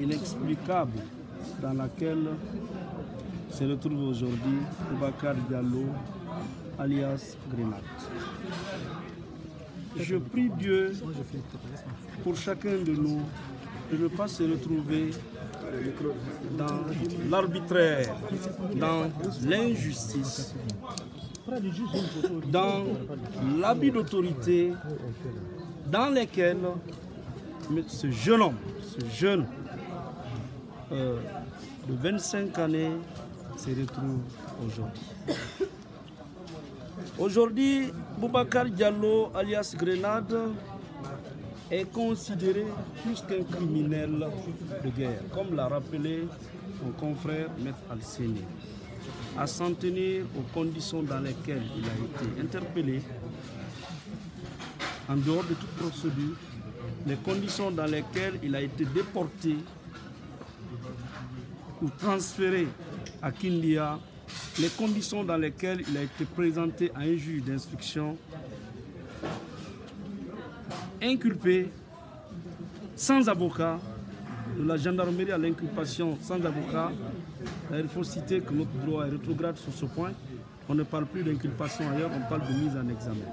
inexplicable dans laquelle se retrouve aujourd'hui Boubacar Diallo, alias Grenade. Je prie Dieu pour chacun de nous de ne pas se retrouver dans l'arbitraire, dans l'injustice, dans l'abus d'autorité, dans lesquels ce jeune homme, ce jeune de 25 années se retrouve aujourd'hui. Aujourd'hui, Boubacar Diallo, alias Grenade, est considéré plus qu'un criminel de guerre, comme l'a rappelé mon confrère Maître Al-Seni, à s'en tenir aux conditions dans lesquelles il a été interpellé, en dehors de toute procédure, les conditions dans lesquelles il a été déporté ou transféré à Kindia, les conditions dans lesquelles il a été présenté à un juge d'instruction, inculpé, sans avocat, de la gendarmerie à l'inculpation sans avocat. Il faut citer que notre droit est rétrograde sur ce point. On ne parle plus d'inculpation ailleurs, on parle de mise en examen.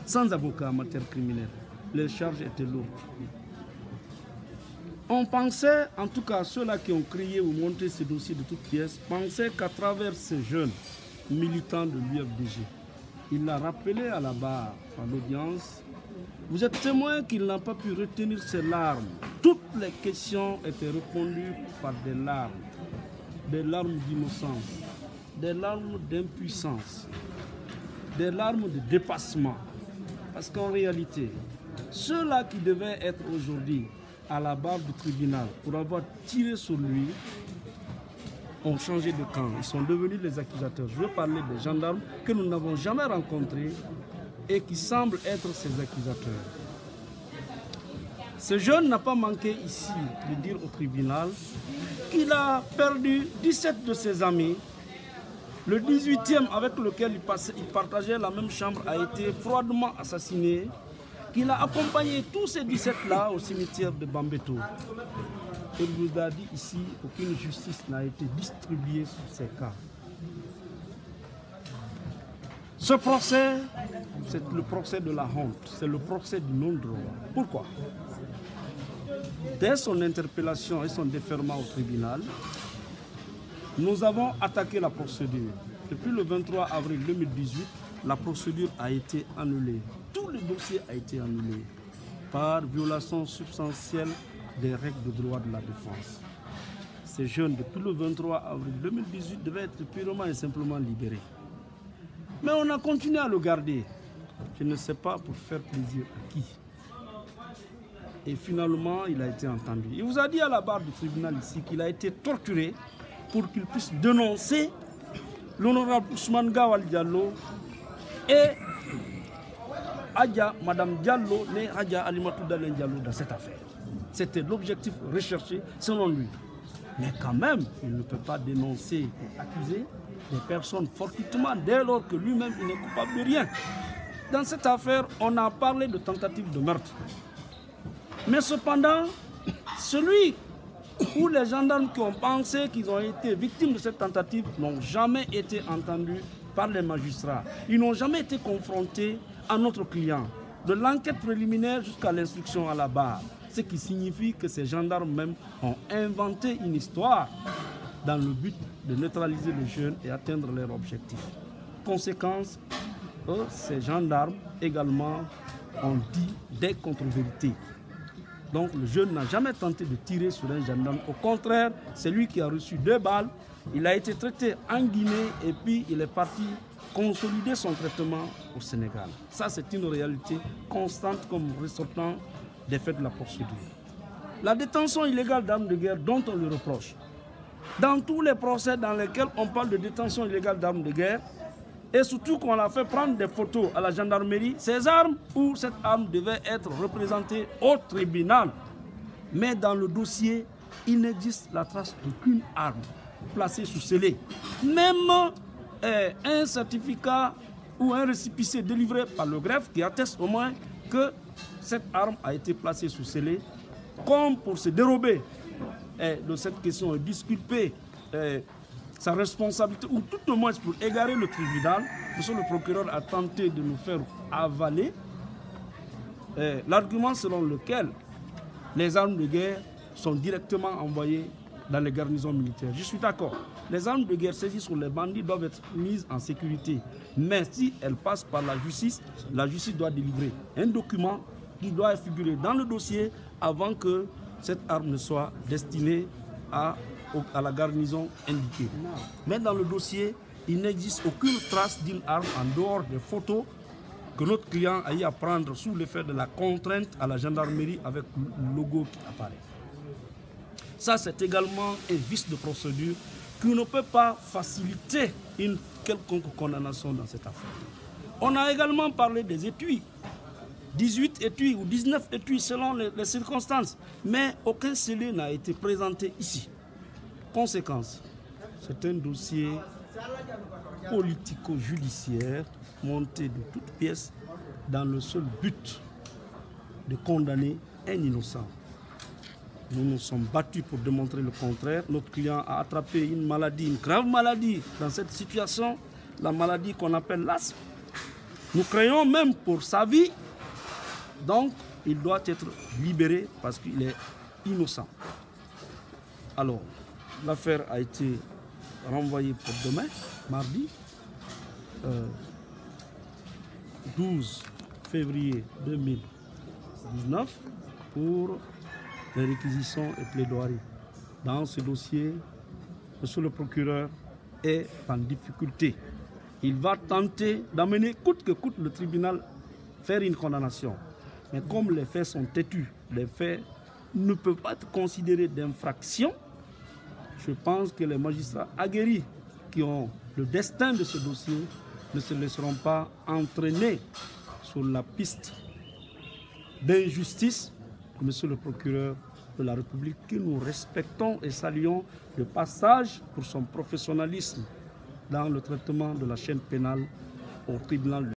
Sans avocat en matière criminelle, les charges étaient lourdes. On pensait, en tout cas ceux-là qui ont créé ou monté ce dossier de toutes pièces, pensaient qu'à travers ces jeunes militants de l'UFDG, il l'a rappelé à la barre, à l'audience. Vous êtes témoin qu'il n'a pas pu retenir ses larmes. Toutes les questions étaient répondues par des larmes d'innocence, des larmes d'impuissance, des larmes de dépassement. Parce qu'en réalité, ceux-là qui devaient être aujourd'hui à la barre du tribunal pour avoir tiré sur lui ont changé de camp. Ils sont devenus les accusateurs. Je veux parler des gendarmes que nous n'avons jamais rencontrés et qui semblent être ces accusateurs. Ce jeune n'a pas manqué ici de dire au tribunal qu'il a perdu 17 de ses amis. Le 18e avec lequel il partageait la même chambre a été froidement assassiné. Qu'il a accompagné tous ces 17-là au cimetière de Bambeto. Il vous a dit ici qu'aucune justice n'a été distribuée sur ces cas. Ce procès, c'est le procès de la honte, c'est le procès du non-droit. Pourquoi? Dès son interpellation et son déferment au tribunal, nous avons attaqué la procédure. Depuis le 23 avril 2018, la procédure a été annulée. Tout le dossier a été annulé par violation substantielle des règles de droit de la défense. Ces jeunes, depuis le 23 avril 2018, devaient être purement et simplement libérés. Mais on a continué à le garder. Je ne sais pas pour faire plaisir à qui. Et finalement, il a été entendu. Il vous a dit à la barre du tribunal ici qu'il a été torturé pour qu'il puisse dénoncer l'honorable Ousmane Gawal Diallo et Adja, Madame Diallo, née Adja Alimatou Dalen Diallo dans cette affaire. C'était l'objectif recherché selon lui. Mais quand même, il ne peut pas dénoncer et accuser des personnes fortuitement dès lors que lui-même il n'est coupable de rien. Dans cette affaire, on a parlé de tentative de meurtre. Mais cependant, celui ou les gendarmes qui ont pensé qu'ils ont été victimes de cette tentative n'ont jamais été entendus par les magistrats. Ils n'ont jamais été confrontés à notre client, de l'enquête préliminaire jusqu'à l'instruction à la barre. Ce qui signifie que ces gendarmes même ont inventé une histoire dans le but de neutraliser les jeunes et atteindre leur objectif. Conséquence, ces gendarmes également ont dit des contre-vérités. Donc le jeune n'a jamais tenté de tirer sur un gendarme. Au contraire, c'est lui qui a reçu 2 balles. Il a été traité en Guinée et puis il est parti consolider son traitement au Sénégal. Ça, c'est une réalité constante comme ressortant des faits de la procédure. La détention illégale d'armes de guerre dont on le reproche. Dans tous les procès dans lesquels on parle de détention illégale d'armes de guerre, et surtout qu'on a fait prendre des photos à la gendarmerie, ces armes ou cette arme devait être représentée au tribunal. Mais dans le dossier, il n'existe la trace d'aucune arme placée sous scellé. Même un certificat ou un récépissé délivré par le greffe qui atteste au moins que cette arme a été placée sous scellé, comme pour se dérober de cette question et disculper sa responsabilité, ou tout au moins pour égarer le tribunal, monsieur le procureur a tenté de nous faire avaler l'argument selon lequel les armes de guerre sont directement envoyées dans les garnisons militaires. Je suis d'accord. Les armes de guerre saisies sur les bandits doivent être mises en sécurité. Mais si elles passent par la justice doit délivrer un document qui doit figurer dans le dossier avant que cette arme ne soit destinée à la garnison indiquée. Mais dans le dossier, il n'existe aucune trace d'une arme en dehors des photos que notre client a eu à prendre sous l'effet de la contrainte à la gendarmerie avec le logo qui apparaît. Ça, c'est également un vice de procédure qui ne peut pas faciliter une quelconque condamnation dans cette affaire. On a également parlé des étuis. 18 étuis ou 19 étuis selon les circonstances. Mais aucun scellé n'a été présenté ici. Conséquence, c'est un dossier politico-judiciaire monté de toutes pièces dans le seul but de condamner un innocent. Nous nous sommes battus pour démontrer le contraire. Notre client a attrapé une maladie, une grave maladie dans cette situation, la maladie qu'on appelle l'asthme. Nous craignons même pour sa vie. Donc, il doit être libéré parce qu'il est innocent. Alors, l'affaire a été renvoyée pour demain, mardi, 12 février 2019, pour les réquisitions et plaidoiries. Dans ce dossier, monsieur le procureur est en difficulté. Il va tenter d'amener coûte que coûte le tribunal faire une condamnation. Mais comme les faits sont têtus, les faits ne peuvent pas être considérés d'infraction, je pense que les magistrats aguerris qui ont le destin de ce dossier ne se laisseront pas entraîner sur la piste d'injustice de monsieur le procureur de la République, que nous respectons et saluons de passage pour son professionnalisme dans le traitement de la chaîne pénale au tribunal.